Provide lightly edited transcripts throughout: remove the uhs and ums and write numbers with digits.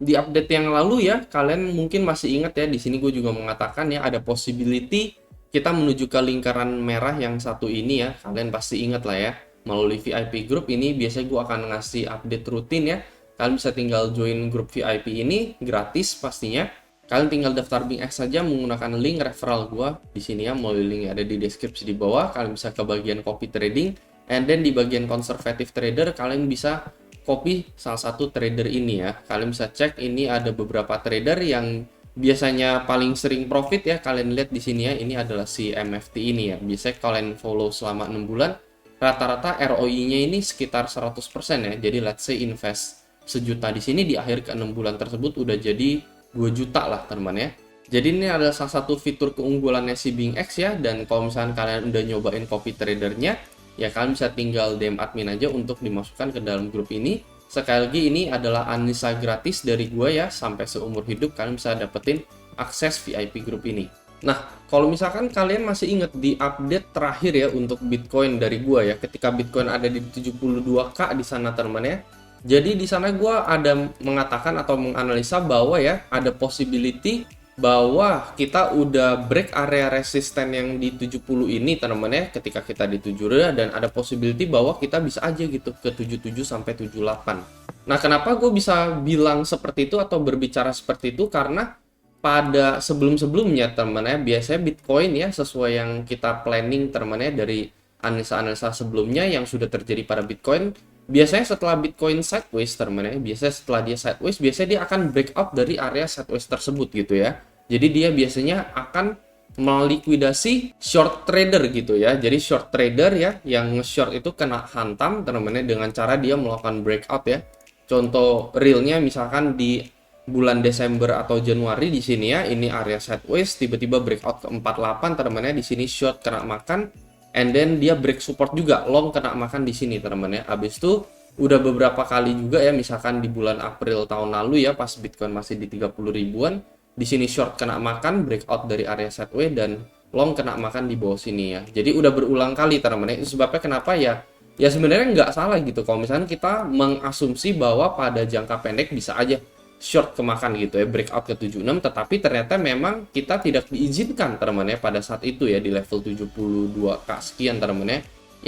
di update yang lalu ya, kalian mungkin masih ingat ya, di sini gue juga mengatakan ya ada possibility kita menuju ke lingkaran merah yang satu ini ya. Kalian pasti ingat lah ya, melalui VIP group ini biasanya gue akan ngasih update rutin ya. Kalian bisa tinggal join grup VIP ini gratis pastinya. Kalian tinggal daftar BingX saja menggunakan link referral gue di sini ya, melalui link yang ada di deskripsi di bawah. Kalian bisa ke bagian copy trading, and then di bagian conservative trader kalian bisa copy salah satu trader ini ya. Kalian bisa cek ini ada beberapa trader yang biasanya paling sering profit ya. Kalian lihat di sini ya, ini adalah si MFT ini ya. Biasanya kalian follow selama 6 bulan, rata-rata ROI-nya ini sekitar 100% ya. Jadi let's say invest sejuta di sini, di akhir ke 6 bulan tersebut udah jadi 2 juta lah teman ya. Jadi ini adalah salah satu fitur keunggulannya si BingX ya. Dan kalau misalnya kalian udah nyobain copy tradernya, ya kalian bisa tinggal DM admin aja untuk dimasukkan ke dalam grup ini. Sekali lagi ini adalah analisa gratis dari gue ya, sampai seumur hidup kalian bisa dapetin akses VIP grup ini. Nah, kalau misalkan kalian masih ingat di update terakhir ya untuk Bitcoin dari gue ya, ketika Bitcoin ada di 72K di sana teman ya. Jadi di sana gue ada mengatakan atau menganalisa bahwa ya ada possibility bahwa kita udah break area resisten yang di 70 ini teman ya, ketika kita di 70, dan ada possibility bahwa kita bisa aja gitu ke 77 sampai 78. Nah, kenapa gue bisa bilang seperti itu atau berbicara seperti itu? Karena pada sebelum-sebelumnya teman ya, biasanya Bitcoin ya sesuai yang kita planning teman ya, dari analisa-analisa sebelumnya yang sudah terjadi pada Bitcoin, biasanya setelah Bitcoin sideways teman ya, biasanya setelah dia sideways, biasanya dia akan break out dari area sideways tersebut gitu ya. Jadi dia biasanya akan melikuidasi short trader gitu ya. Jadi short trader ya, yang nge-short itu kena hantam teman-teman dengan cara dia melakukan breakout ya. Contoh realnya misalkan di bulan Desember atau Januari di sini ya, ini area sideways tiba-tiba breakout ke 48 teman-teman ya, di sini short kena makan, and then dia break support juga, long kena makan di sini teman-teman ya. Habis itu udah beberapa kali juga ya, misalkan di bulan April tahun lalu ya, pas Bitcoin masih di 30 ribuan, di sini short kena makan, breakout dari area sideways, dan long kena makan di bawah sini ya. Jadi udah berulang kali teman-teman. Itu sebabnya kenapa ya? Ya sebenarnya nggak salah gitu kalau misalnya kita mengasumsi bahwa pada jangka pendek bisa aja short kemakan gitu ya, breakout ke 76, tetapi ternyata memang kita tidak diizinkan teman-teman ya pada saat itu ya, di level 72k sekian teman-teman ya.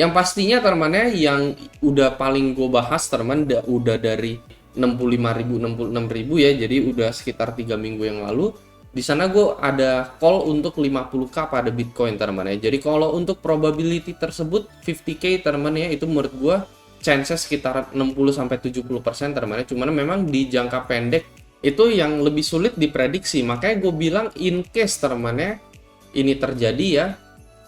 Yang pastinya teman-teman ya, yang udah paling gue bahas teman-teman udah dari 65.000 66.000 ya, jadi udah sekitar 3 minggu yang lalu. Di sana gue ada call untuk 50k pada Bitcoin teman-teman ya. Jadi kalau untuk probability tersebut 50k teman-teman ya, itu menurut gue chances sekitar 60-70% teman-teman ya. Cuman memang di jangka pendek itu yang lebih sulit diprediksi. Makanya gue bilang in case teman-teman ya ini terjadi ya,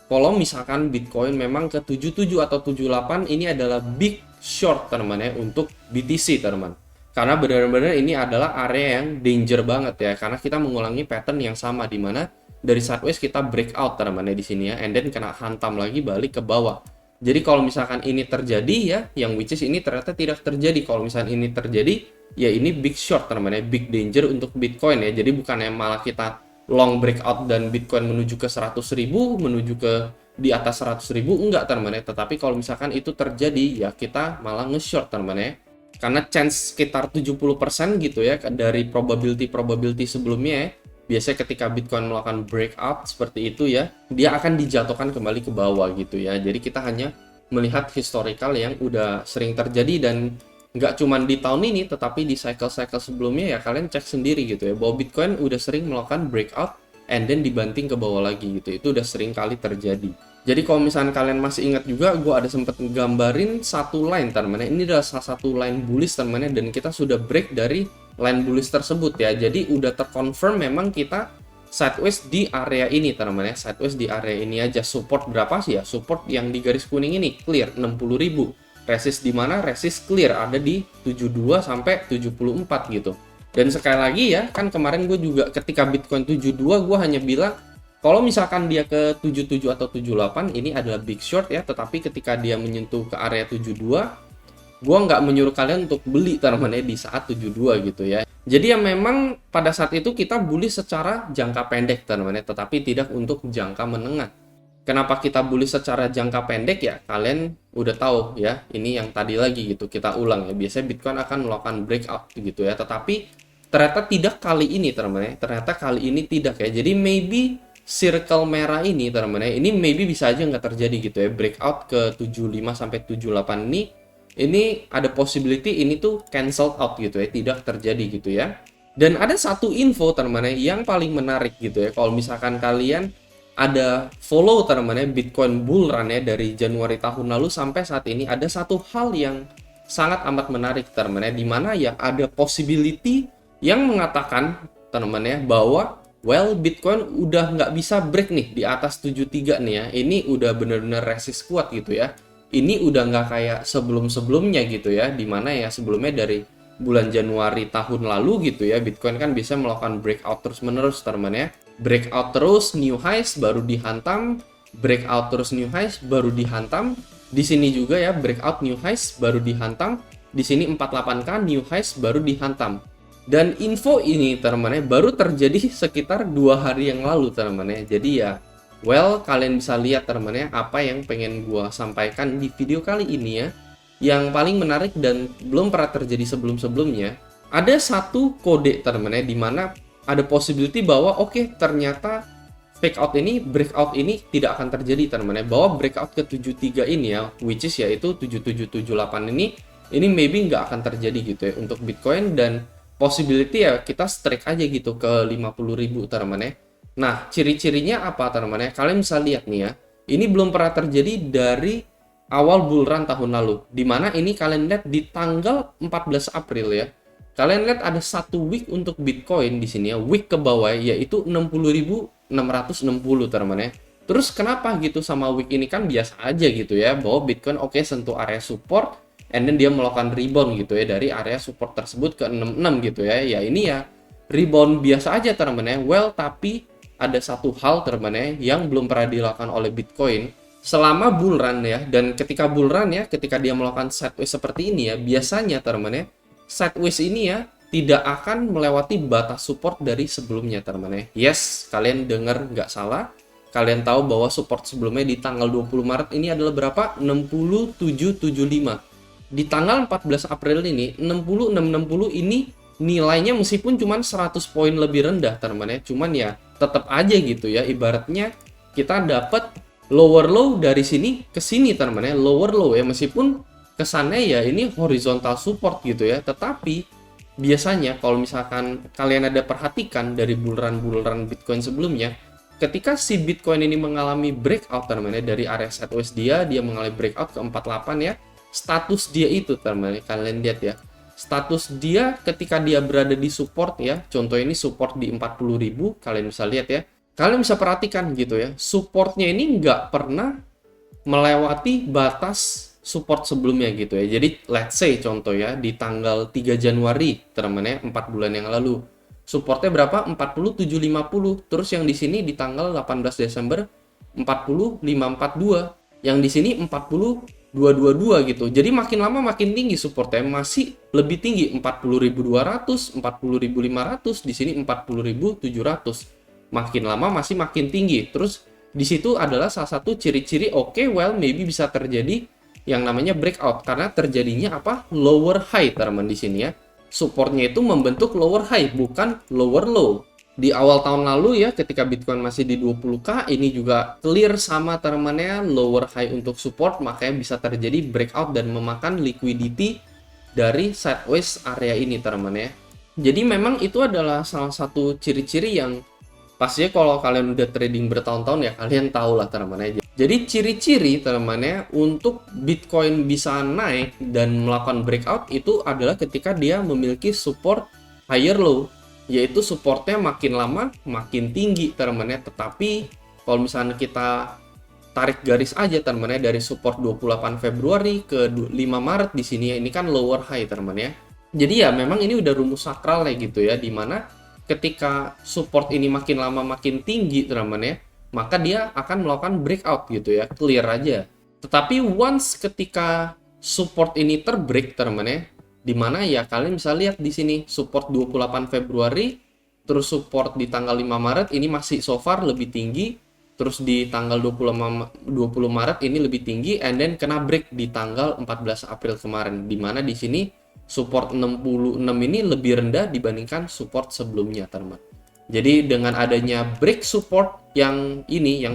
kalau misalkan Bitcoin memang ke 77 atau 78, ini adalah big short teman-teman ya untuk BTC teman-teman. Karena benar-benar ini adalah area yang danger banget ya, karena kita mengulangi pattern yang sama di mana dari sideways kita breakout teman-teman ya di sini ya, and then kena hantam lagi balik ke bawah. Jadi kalau misalkan ini terjadi ya, yang which is ini ternyata tidak terjadi. Kalau misalkan ini terjadi, ya ini big short teman-teman ya, big danger untuk Bitcoin ya. Jadi bukannya malah kita long breakout dan Bitcoin menuju ke 100.000, menuju ke di atas 100.000, enggak teman-teman ya. Tetapi kalau misalkan itu terjadi, ya kita malah nge-short teman-teman ya. Karena chance sekitar 70% gitu ya dari probability sebelumnya ya. Biasanya ketika Bitcoin melakukan breakout seperti itu ya, dia akan dijatuhkan kembali ke bawah gitu ya. Jadi kita hanya melihat historical yang udah sering terjadi, dan nggak cuma di tahun ini, tetapi di cycle-cycle sebelumnya ya kalian cek sendiri gitu ya, bahwa Bitcoin udah sering melakukan breakout and then dibanting ke bawah lagi gitu. Itu udah sering kali terjadi. Jadi kalau misalnya kalian masih ingat juga, gue ada sempat gambarin satu line teman-teman. Ini adalah salah satu line bullish teman-teman, dan kita sudah break dari line bullish tersebut ya. Jadi udah terconfirm memang kita sideways di area ini teman-teman ya. Sideways di area ini aja. Support berapa sih ya? Support yang di garis kuning ini clear 60.000. Resist di mana? Resist clear ada di 72 sampai 74 gitu. Dan sekali lagi ya, kan kemarin gue juga ketika Bitcoin 72 gue hanya bilang kalau misalkan dia ke 77 atau 78 ini adalah big short ya, tetapi ketika dia menyentuh ke area 72, gue nggak menyuruh kalian untuk beli teman-teman ya di saat 72 gitu ya. Jadi ya memang pada saat itu kita bullish secara jangka pendek teman-teman ya, tetapi tidak untuk jangka menengah. Kenapa kita bullish secara jangka pendek ya? Kalian udah tahu ya, ini yang tadi lagi gitu, kita ulang ya. Biasanya Bitcoin akan melakukan breakout gitu ya, tetapi Ternyata tidak kali ini teman-teman ya. Ternyata kali ini tidak ya. Jadi maybe circle merah ini teman-teman ya, ini maybe bisa aja nggak terjadi gitu ya. Breakout ke 75 sampai 78 ini ada possibility ini tuh cancel out gitu ya, tidak terjadi gitu ya. Dan ada satu info teman-teman yang paling menarik gitu ya. Kalau misalkan kalian ada follow teman-teman Bitcoin bull run ya dari Januari tahun lalu sampai saat ini, ada satu hal yang sangat amat menarik teman-teman di mana ya ada possibility yang mengatakan teman-teman bahwa well Bitcoin udah nggak bisa break nih di atas 73 nih ya. Ini udah bener-bener resist kuat gitu ya. Ini udah nggak kayak sebelum-sebelumnya gitu ya, dimana ya sebelumnya dari bulan Januari tahun lalu gitu ya, Bitcoin kan bisa melakukan breakout terus-menerus teman ya. Breakout terus, new highs baru dihantam, breakout terus new highs baru dihantam. Di sini juga ya, breakout new highs baru dihantam. Di sini 48K new highs baru dihantam. Dan info ini teman-teman baru terjadi sekitar 2 hari yang lalu teman-teman ya. Jadi ya well, kalian bisa lihat teman-teman ya apa yang pengen gua sampaikan di video kali ini ya. Yang paling menarik dan belum pernah terjadi sebelum-sebelumnya, ada satu kode teman-teman ya di mana ada possibility bahwa oke, ternyata fake out ini, breakout ini tidak akan terjadi teman-teman ya. Bahwa breakout ke 73 ini ya, which is yaitu 7778 ini maybe nggak akan terjadi gitu ya untuk Bitcoin, dan possibility ya kita strike aja gitu ke 50.000 teman-teman ya. Nah, ciri-cirinya apa teman-teman ya? Kalian bisa lihat nih ya. Ini belum pernah terjadi dari awal bull run tahun lalu. Dimana ini kalian lihat di tanggal 14 April ya. Kalian lihat ada satu week untuk Bitcoin di sini ya. Week ke bawah yaitu 60.660 teman-teman ya. Terus kenapa gitu sama week ini, kan biasa aja gitu ya. Bahwa Bitcoin oke sentuh area support, and then dia melakukan rebound gitu ya dari area support tersebut ke 66 gitu ya. Ya ini ya rebound biasa aja teman-teman ya. Well, tapi ada satu hal teman-teman ya yang belum pernah dilakukan oleh Bitcoin selama bull run ya. Dan ketika bull run ya, ketika dia melakukan sideways seperti ini ya, biasanya teman-teman ya sideways ini ya tidak akan melewati batas support dari sebelumnya teman-teman ya. Yes, kalian dengar nggak salah. Kalian tahu bahwa support sebelumnya di tanggal 20 Maret ini adalah berapa? 6775. Di tanggal 14 April ini 60660 ini nilainya meskipun cuma 100 poin lebih rendah teman-teman ya, cuman ya tetap aja gitu ya, ibaratnya kita dapat lower low dari sini ke sini teman-teman ya, lower low ya, meskipun kesannya ya ini horizontal support gitu ya, tetapi biasanya kalau misalkan kalian ada perhatikan dari bull run Bitcoin sebelumnya, ketika si Bitcoin ini mengalami breakout teman-teman ya dari area sideways dia mengalami breakout ke 48 ya, status dia itu teman-teman kalian lihat ya, status dia ketika dia berada di support ya, contoh ini support di 40.000, kalian bisa lihat ya, kalian bisa perhatikan gitu ya, supportnya ini nggak pernah melewati batas support sebelumnya gitu ya. Jadi let's say contoh ya di tanggal 3 Januari teman-teman ya, 4 bulan yang lalu supportnya berapa? 47.50. Terus yang di sini di tanggal 18 Desember 45.42, yang di sini 40.222 gitu. Jadi makin lama makin tinggi supportnya, masih lebih tinggi 40.200, 40.500, di sini 40.700. Makin lama masih makin tinggi. Terus di situ adalah salah satu ciri-ciri oke, well maybe bisa terjadi yang namanya breakout karena terjadinya apa? Lower high teman di sini ya. Supportnya itu membentuk lower high bukan lower low. Di awal tahun lalu ya, ketika Bitcoin masih di 20K, ini juga clear sama temannya lower high untuk support, makanya bisa terjadi breakout dan memakan liquidity dari sideways area ini temannya. Jadi memang itu adalah salah satu ciri-ciri yang pastinya kalau kalian udah trading bertahun-tahun ya kalian tahu lah temannya. Jadi ciri-ciri temannya untuk Bitcoin bisa naik dan melakukan breakout itu adalah ketika dia memiliki support higher low, yaitu supportnya makin lama makin tinggi temannya. Tetapi kalau misalnya kita tarik garis aja temannya dari support 28 Februari ke 5 Maret di sini ya, ini kan lower high temannya. Jadi ya memang ini udah rumus sakral ya gitu ya, dimana ketika support ini makin lama makin tinggi temannya, maka dia akan melakukan breakout gitu ya, clear aja. Tetapi once ketika support ini terbreak teman-teman, di mana ya kalian bisa lihat di sini support 28 Februari, terus support di tanggal 5 Maret ini masih so far lebih tinggi, terus di tanggal 20 Maret ini lebih tinggi, and then kena break di tanggal 14 April kemarin, di mana di sini support 66 ini lebih rendah dibandingkan support sebelumnya, teman. Jadi dengan adanya break support yang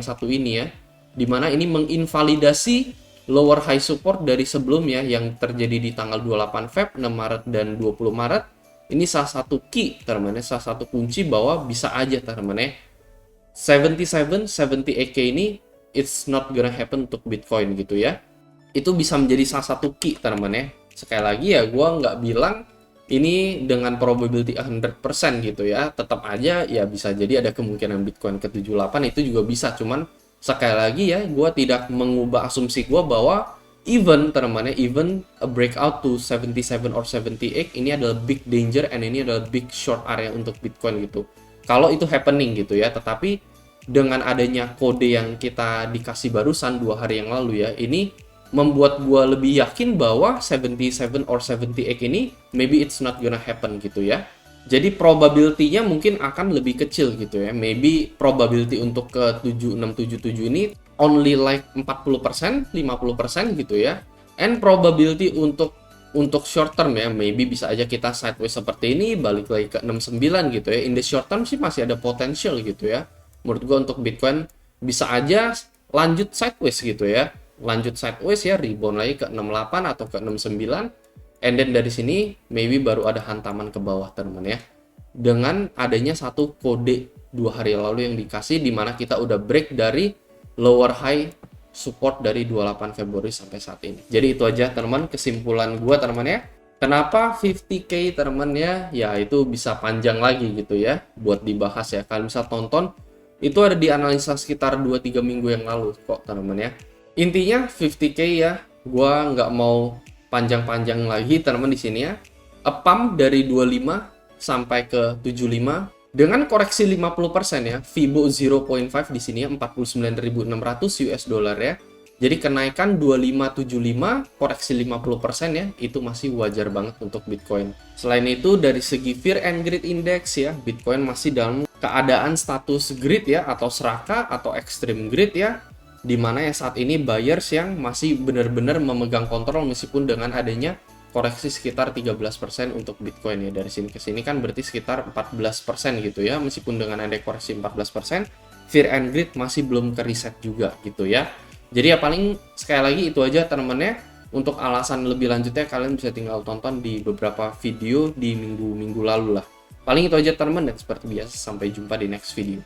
satu ini ya, dimana ini menginvalidasi lower high support dari sebelumnya yang terjadi di tanggal 28 Feb, 6 Maret, dan 20 Maret. Ini salah satu key, teman, salah satu kunci bahwa bisa aja, teman, 78K ini it's not gonna happen untuk Bitcoin gitu ya. Itu bisa menjadi salah satu key, teman. Sekali lagi ya, gue nggak bilang ini dengan probability 100% gitu ya. Tetap aja ya bisa jadi ada kemungkinan Bitcoin ke 78, itu juga bisa. Cuman sekali lagi ya, gue tidak mengubah asumsi gue bahwa even a breakout to 77 or 78 ini adalah big danger and ini adalah big short area untuk Bitcoin gitu. Kalau itu happening gitu ya. Tetapi dengan adanya kode yang kita dikasih barusan 2 hari yang lalu ya, ini membuat gue lebih yakin bahwa 77 or 78 ini maybe it's not gonna happen gitu ya. Jadi probability-nya mungkin akan lebih kecil gitu ya. Maybe probability untuk ke 7677 ini only like 40%, 50% gitu ya. And probability untuk short term ya, maybe bisa aja kita sideways seperti ini, balik lagi ke 69 gitu ya. In the short term sih masih ada potential gitu ya. Menurut gue untuk Bitcoin bisa aja lanjut sideways gitu ya. Lanjut sideways ya, rebound lagi ke 68 atau ke 69, and then dari sini maybe baru ada hantaman ke bawah, teman ya, dengan adanya satu kode 2 hari lalu yang dikasih, dimana kita udah break dari lower high support dari 28 Februari sampai saat ini. Jadi itu aja, teman, kesimpulan gua, teman ya. Kenapa 50K, teman ya? Ya itu bisa panjang lagi gitu ya buat dibahas ya. Kalian bisa tonton, itu ada di analisa sekitar 2-3 minggu yang lalu kok, teman ya. Intinya 50K ya, gua nggak mau panjang-panjang lagi, teman, di sini ya. A pump dari 25 sampai ke 75 dengan koreksi 50% ya. Fibo 0.5 di sini ya, 49.600 US dollar ya. Jadi kenaikan 2575, koreksi 50% ya, itu masih wajar banget untuk Bitcoin. Selain itu dari segi Fear and Greed Index ya, Bitcoin masih dalam keadaan status greed ya, atau serakah atau extreme greed ya, di mana ya saat ini buyers yang masih benar-benar memegang kontrol meskipun dengan adanya koreksi sekitar 13% untuk Bitcoin ya. Dari sini ke sini kan berarti sekitar 14% gitu ya, meskipun dengan ada koreksi 14%, Fear and Greed masih belum ke reset juga gitu ya. Jadi ya paling sekali lagi itu aja, teman-teman. Untuk alasan lebih lanjutnya kalian bisa tinggal tonton di beberapa video di minggu-minggu lalu lah. Paling itu aja, teman-teman, dan seperti biasa sampai jumpa di next video.